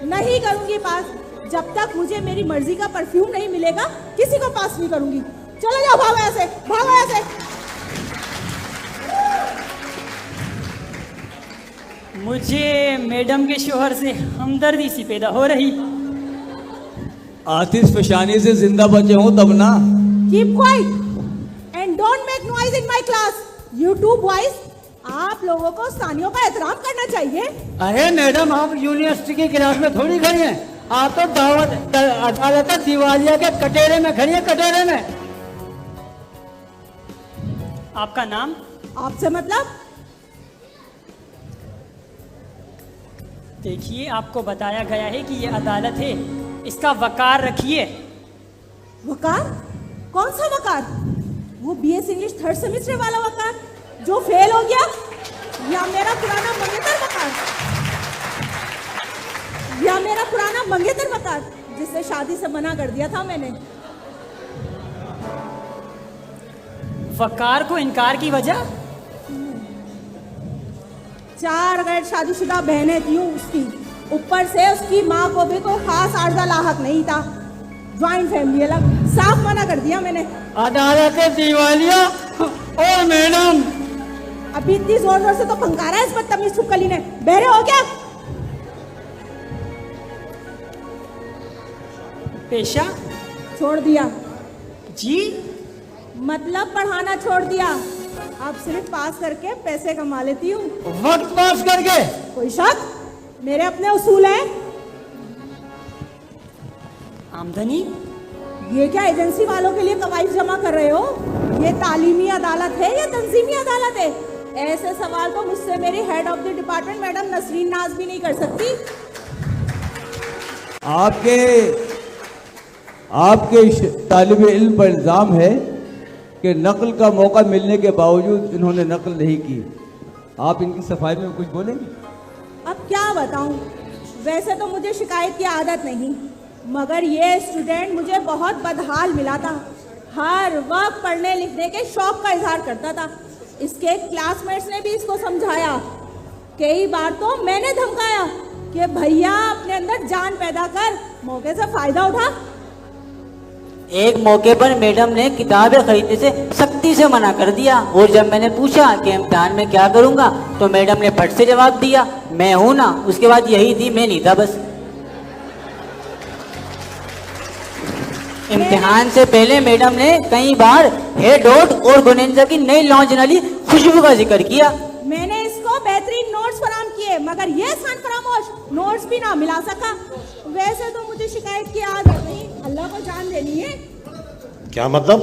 नहीं करूंगी पास। जब तक मुझे मेरी मर्जी का परफ्यूम नहीं मिलेगा किसी को पास नहीं करूंगी। चलो जाओ, भागो यहाँ से, भागो यहाँ से। मुझे मैडम के शोहर से हमदर्दी सी पैदा हो रही। आतिश फशानी से जिंदा बचे हो तब ना। Keep quiet and don't make noise in my class. You two boys, आप लोगों को स्थानियों का एहतराम करना चाहिए। अरे मैडम, आप यूनिवर्सिटी की क्लास में थोड़ी खड़ी हैं, आप तो दावत अदालत दिवालिया के कटेरे में खड़ी हैं, कटेरे में। आपका नाम? आपसे मतलब? देखिए, आपको बताया गया है कि ये अदालत है, इसका वकार रखिए। वकार? कौन सा वकार? वो BS इंग्लिश 3rd सेमेस्टर वाला वकार जो फेल हो गया, या मेरा पुराना मंगेतर वकार? या मेरा पुराना मंगेतर वकार जिससे शादी से मना कर दिया था मैंने? वकार को इनकार की वजह? 4 गैर शादीशुदा बहनें थी उसकी, ऊपर से उसकी माँ को भी कोई खास आर्जा लाहक नहीं था। ज्वाइंट फैमिली अलग, साफ मना कर दिया मैंने। अदालत दिवालिया ओ मैडम। अभी इतनी जोर जोर से तो फंकारा है इस बदतमीज छुपकली ने। बहरे हो क्या? पेशा छोड़ दिया जी? मतलब पढ़ाना छोड़ दिया। अब सिर्फ पास करके पैसे कमा लेती हूँ। वक्त पास करके? कोई शक? मेरे अपने उसूल हैं। आमदनी? ये क्या एजेंसी वालों के लिए कवायद जमा कर रहे हो? ये तालीमी अदालत है या तंजीमी अदालत है? ऐसे सवाल तो मुझसे मेरी head of the department madam Nasreen नाज भी नहीं कर सकती। आपके तालिब इल्म पर इल्ज़ाम है कि नकल का मौका मिलने के बावजूद इन्होंने नकल नहीं की। आप इनकी सफाई में कुछ बोलेंगे? अब क्या बताऊं, वैसे तो मुझे शिकायत की आदत नहीं, मगर ये स्टूडेंट मुझे बहुत बदहाल मिला था। हर वक्त पढ़ने लिखने के शौक का इजहार करता था। इसके क्लासमेट्स ने भी इसको समझाया, कई बार तो मैंने धमकाया कि भैया अपने अंदर जान पैदा कर, मौके से फायदा उठा। एक मौके पर मैडम ने किताबें खरीदने से सख्ती से मना कर दिया, और जब मैंने पूछा कि इम्तिहान में क्या करूंगा तो मैडम ने फट से जवाब दिया, मैं हूं ना। उसके बाद यही थी, मैं नहीं था बस। इम्तिहान से पहले मैडम ने कई बार हेडोट और गोनेंजा की नई लॉन्च वाली खुशबू का जिक्र किया। मैंने इसको बेहतरीन नोट्स फराम किए, मगर ये सान फरामोश, नोट्स भी ना मिला सका। वैसे तो मुझे शिकायत की आदत नहीं, अल्लाह को जान देनी है। क्या मतलब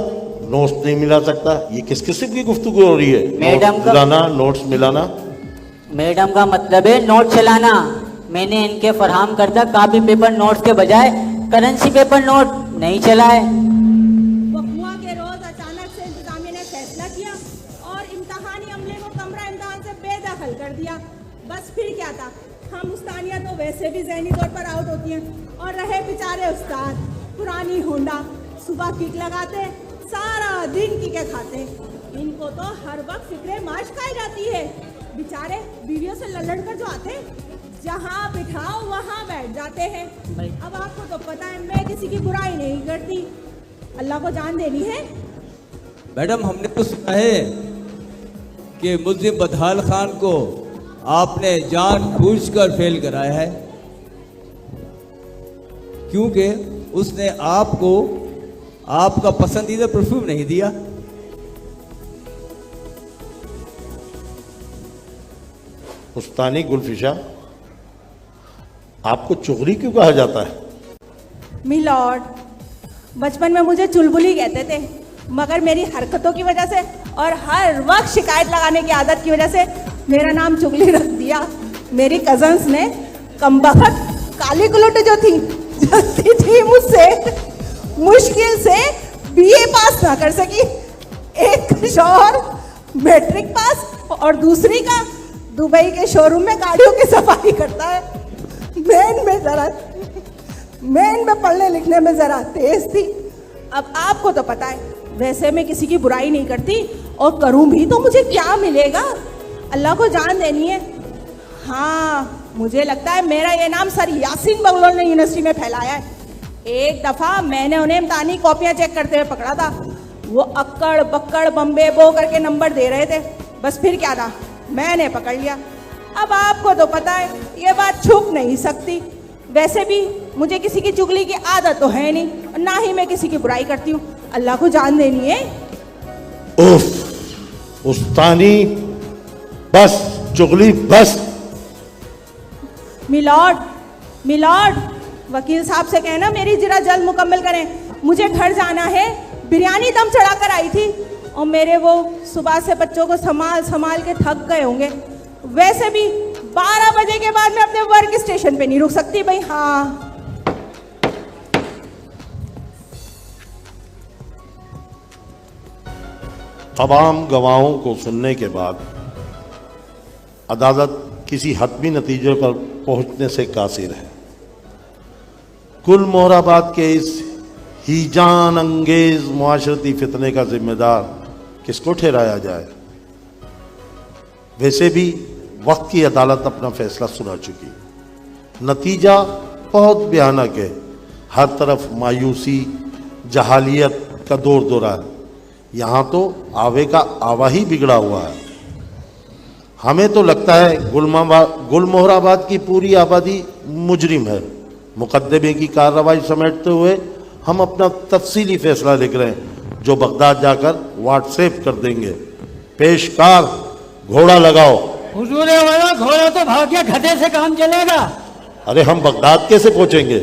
नोट्स नहीं मिला सकता? ये किस किस्म की गुफ्तगू हो रही है? मैडम नोट्स का मिलाना, नोट्स मिलाना? मैडम का मतलब है नोट चलाना। मैंने इनके फरहम करदा कॉपी पेपर नोट्स के बजाय करेंसी पेपर नोट नहीं चलाए। वक़्वा के रोज अचानक से इंतजामिया ने फैसला किया और इम्तहानी अमले को कमरा इम्तहान से बेदखल कर दिया। बस फिर क्या था, हम उस्तानिया तो वैसे भी ज़हनी तौर पर आउट होती हैं, और रहे बेचारे उस्ताद पुरानी होंडा, सुबह किक लगाते, सारा दिन किके खाते। इनको तो हर वक्त फिक्रे माश खाई जाती है। बेचारे बीवियों से लड़ कर जो आते, जहाँ बिठाओ वहाँ बैठ जाते हैं। अब आपको तो पता है मैं किसी की बुराई नहीं करती, अल्लाह को जान देनी है। मैडम, हमने तो सुना है कि मुल्जिम बदहाल खान को आपने जानबूझकर फेल कराया है, क्योंकि उसने आपको आपका पसंदीदा परफ्यूम नहीं दिया। उस्तानी गुलफिशा, आपको चुगली क्यों कहा जाता है? मिलॉर्ड, बचपन में मुझे चुलबुली कहते थे, मगर मेरी हरकतों की वजह से और हर वक्त शिकायत लगाने की आदत की वजह से मेरा नाम चुगली रख दिया। मेरी कजन्स ने कमबख्त काली गुलट जो थी, जलती थी मुझसे, मुश्किल से BA पास ना कर सकी। एक का शौहर मैट्रिक पास और दूसरी का दुबई के शोरूम में गाड़ियों की सफाई करता है। मैं इनमें पढ़ने लिखने में जरा तेज थी। अब आपको तो पता है, वैसे मैं किसी की बुराई नहीं करती, और करूं भी तो मुझे क्या मिलेगा, अल्लाह को जान देनी है। हाँ, मुझे लगता है मेरा ये नाम सर यासीन बगलौल ने यूनिवर्सिटी में फैलाया है। एक दफा मैंने उन्हें इम्तिहानी कॉपियां चेक करते हुए पकड़ा था। वो अक्कड़ बक्कड़ बम्बे बो करके नंबर दे रहे थे। बस फिर क्या था, मैंने पकड़ लिया। अब आपको तो पता है ये बात छुप नहीं सकती। वैसे भी मुझे किसी की चुगली की आदत तो है नहीं, और ना ही मैं किसी की बुराई करती हूँ। अल्लाह को जान देनी है। उफ उस्तानी, बस चुगली बस। मिलॉर्ड वकील साहब से कहना मेरी जरा जल्द मुकम्मल करें। मुझे घर जाना है। बिरयानी दम चढ़ा कर आई थी और मेरे वो सुबह से बच्चों को संभाल के थक गए होंगे। वैसे भी 12 बजे के बाद मैं अपने वर्क स्टेशन पे नहीं रुक सकती भाई। हाँ, तमाम गवाहों को सुनने के बाद अदालत किसी हतमी नतीजे पर पहुंचने से कासिर है। गुलमोहराबाद के इस हीजान अंगेज मुआशरती फितने का जिम्मेदार किसको ठहराया जाए? वैसे भी वक्त की अदालत अपना फैसला सुना चुकी। नतीजा बहुत भयानक है। हर तरफ मायूसी, जहालियत का दौर दौरा है। यहाँ तो आवे का आवा ही बिगड़ा हुआ है। हमें तो लगता है गुलमोहराबाद की पूरी आबादी मुजरिम है। मुकदमे की कार्रवाई समेटते हुए हम अपना तफसीली फैसला लिख रहे हैं, जो बगदाद जाकर व्हाट्सएप कर देंगे। पेशकार, घोड़ा लगाओ। हुजूर वाला घोड़ा तो भाग गया, गधे से काम चलेगा। अरे हम बगदाद कैसे पहुंचेंगे?